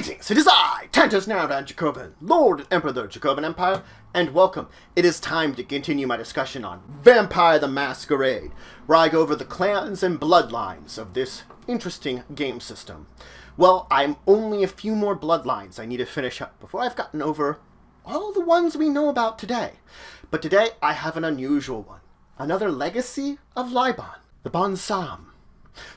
Greetings, it is I, Tantus Narad Dracovin, Lord and Emperor of the Dracovin Empire, and welcome. It is time to continue my discussion on Vampire the Masquerade, where I go over the clans and bloodlines of this interesting game system. Well, I'm only a few more bloodlines I need to finish up before I've gotten over all the ones we know about today. But today I have an unusual one, another legacy of Liabon, the Bonsam.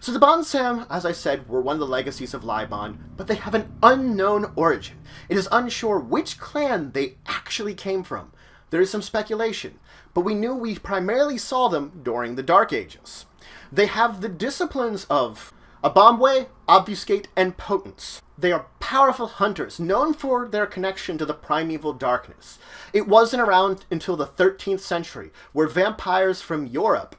So the Bonsam, as I said, were one of the legacies of Liabon, but they have an unknown origin. It is unsure which clan they actually came from. There is some speculation, but we knew we primarily saw them during the Dark Ages. They have the disciplines of Abominate, Obfuscate, and Potence. They are powerful hunters, known for their connection to the primeval darkness. It wasn't around until the 13th century, where vampires from Europe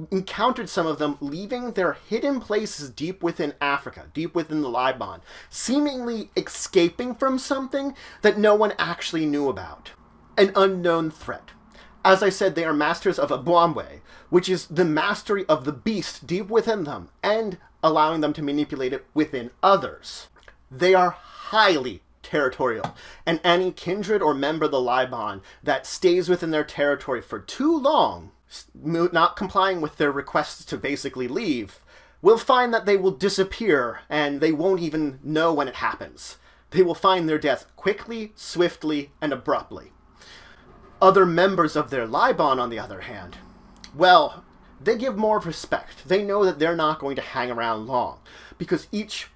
encountered some of them leaving their hidden places deep within Africa, deep within the Liabon, seemingly escaping from something that no one actually knew about. An unknown threat. As I said, they are masters of Abominate, which is the mastery of the beast deep within them, and allowing them to manipulate it within others. They are highly territorial, and any kindred or member of the Liabon that stays within their territory for too long, not complying with their requests to basically leave, will find that they will disappear, and they won't even know when it happens. They will find their death quickly, swiftly, and abruptly. Other members of their Liabon, on the other hand, well, they give more respect. They know that they're not going to hang around long, because each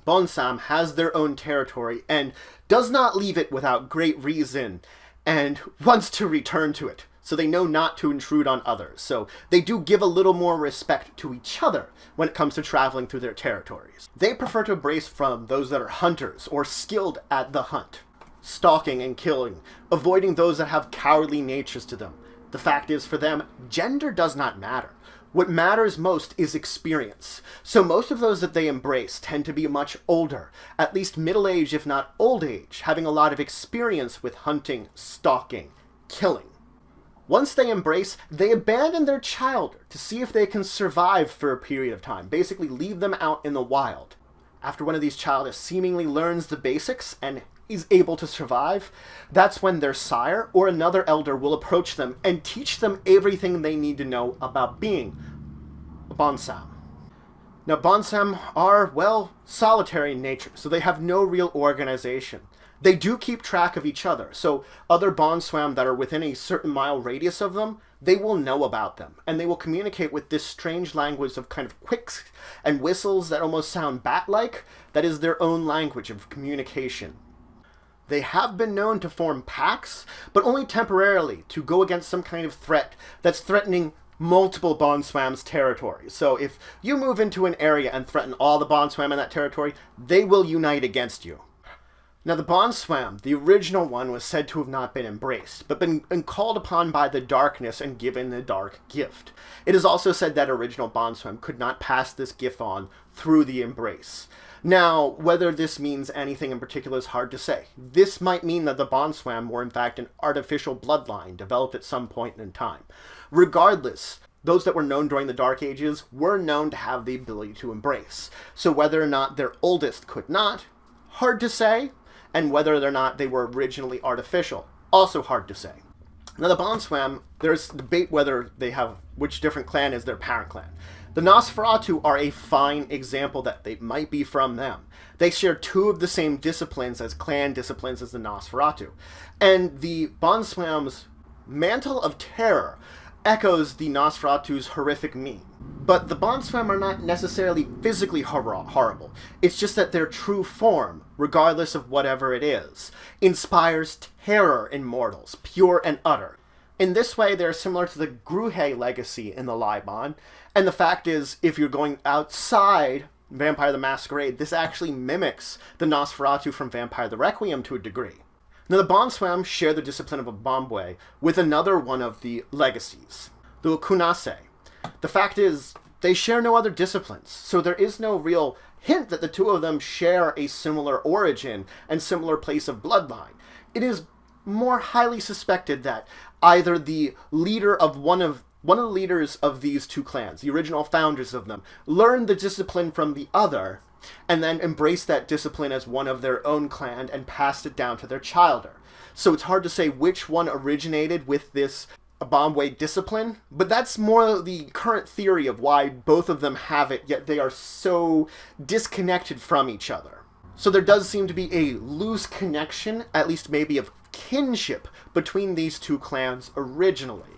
Bonsam has their own territory, and does not leave it without great reason, and wants to return to it. So they know not to intrude on others. So they do give a little more respect to each other when it comes to traveling through their territories. They prefer to embrace from those that are hunters or skilled at the hunt, stalking and killing, avoiding those that have cowardly natures to them. The fact is, for them, gender does not matter. What matters most is experience. So most of those that they embrace tend to be much older, at least middle age if not old age, having a lot of experience with hunting, stalking, killing. Once they embrace, they abandon their child to see if they can survive for a period of time, basically leave them out in the wild. After one of these children seemingly learns the basics and is able to survive, that's when their sire or another elder will approach them and teach them everything they need to know about being a Bonsam. Now, Bonsam are, well, solitary in nature, so they have no real organization. They do keep track of each other, so other Bonsam that are within a certain mile radius of them, they will know about them, and they will communicate with this strange language of kind of quicks and whistles that almost sound bat-like. That is their own language of communication. They have been known to form packs, but only temporarily, to go against some kind of threat that's threatening multiple Bonsam's territory. So if you move into an area and threaten all the Bonsam in that territory, they will unite against you. Now, the Bonsam, the original one, was said to have not been embraced, but been called upon by the darkness and given the dark gift. It is also said that original Bonsam could not pass this gift on through the embrace. Now, whether this means anything in particular is hard to say. This might mean that the Bonsam were in fact an artificial bloodline developed at some point in time. Regardless, those that were known during the Dark Ages were known to have the ability to embrace. So whether or not their oldest could not, hard to say. And whether or not they were originally artificial, also hard to say. Now, the Bonsam, there's debate whether they have which different clan is their parent clan. The Nosferatu are a fine example that they might be from them. They share two of the same disciplines as clan disciplines as the Nosferatu. And the Bonsam's mantle of terror echoes the Nosferatu's horrific meme. But the Bonsam are not necessarily physically horrible. It's just that their true form, regardless of whatever it is, inspires terror in mortals, pure and utter. In this way, they're similar to the Gruhe legacy in the Liabon, and the fact is, if you're going outside Vampire the Masquerade, this actually mimics the Nosferatu from Vampire the Requiem to a degree. Now, the Bonsam share the discipline of Abominate with another one of the legacies, the Kunase. The fact is, they share no other disciplines, so there is no real hint that the two of them share a similar origin and similar place of bloodline. It is more highly suspected that either the leader of one of the leaders of these two clans, the original founders of them, learned the discipline from the other, and then embraced that discipline as one of their own clan and passed it down to their childer. So it's hard to say which one originated with this Bombway discipline, but that's more the current theory of why both of them have it, yet they are so disconnected from each other. So there does seem to be a loose connection, at least maybe of kinship, between these two clans originally.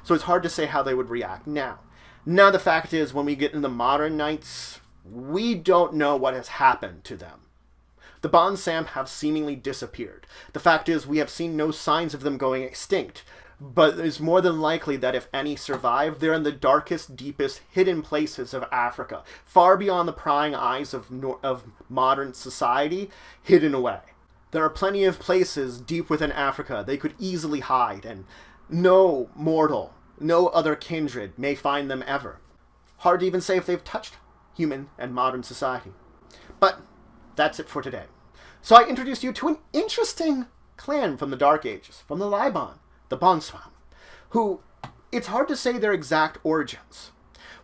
So it's hard to say how they would react now. Now the fact is, when we get into modern knights, we don't know what has happened to them. The Bonsam have seemingly disappeared. The fact is, we have seen no signs of them going extinct, but it's more than likely that if any survive, they're in the darkest, deepest, hidden places of Africa, far beyond the prying eyes of modern society, hidden away. There are plenty of places deep within Africa they could easily hide, and no mortal, no other kindred may find them ever. Hard to even say if they've touched human and modern society. But that's it for today. So I introduced you to an interesting clan from the Dark Ages, from the Liabon, the Bonsam, who, it's hard to say their exact origins.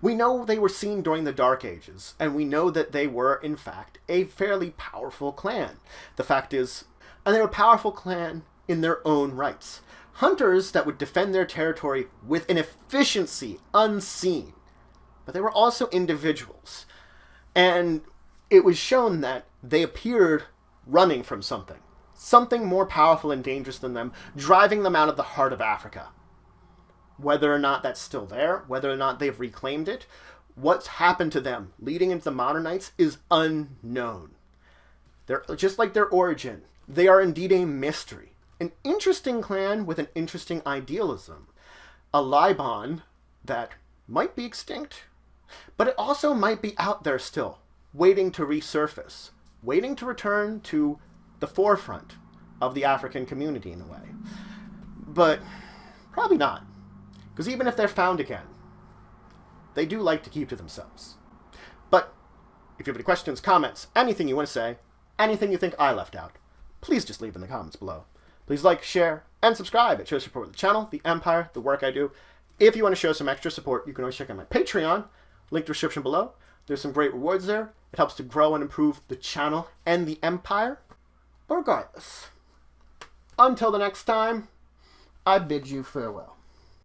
We know they were seen during the Dark Ages, and we know that they were, in fact, a fairly powerful clan. The fact is, and they were a powerful clan in their own rights. Hunters that would defend their territory with an efficiency unseen. But they were also individuals. And it was shown that they appeared running from something. Something more powerful and dangerous than them, driving them out of the heart of Africa. Whether or not that's still there, whether or not they've reclaimed it, what's happened to them leading into the modern knights is unknown. They're just like their origin. They are indeed a mystery. An interesting clan with an interesting idealism. A Liabon that might be extinct, but it also might be out there still, waiting to resurface, waiting to return to the forefront of the African community in a way. But probably not, because even if they're found again, they do like to keep to themselves. But if you have any questions, comments, anything you want to say, anything you think I left out, please just leave in the comments below. Please like, share, and subscribe. It shows support of the channel, the empire, the work I do. If you want to show some extra support, you can always check out my Patreon, link to the description below. There's some great rewards there. It helps to grow and improve the channel and the empire. But regardless, until the next time, I bid you farewell.